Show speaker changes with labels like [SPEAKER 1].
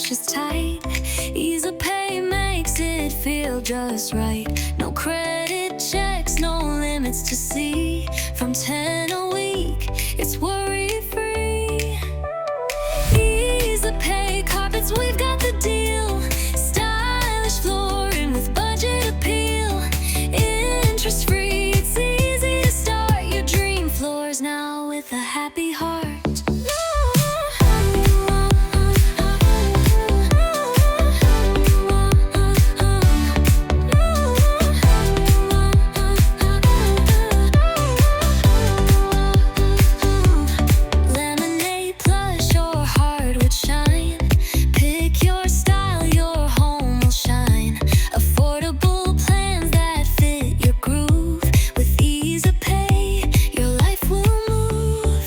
[SPEAKER 1] cash is tight. Easipay makes it feel just right. No credit checks, no limits to see. From 10 a week, it's worry-free. Easipay carpets, we've got the deal. Stylish flooring with budget appeal. Interest-free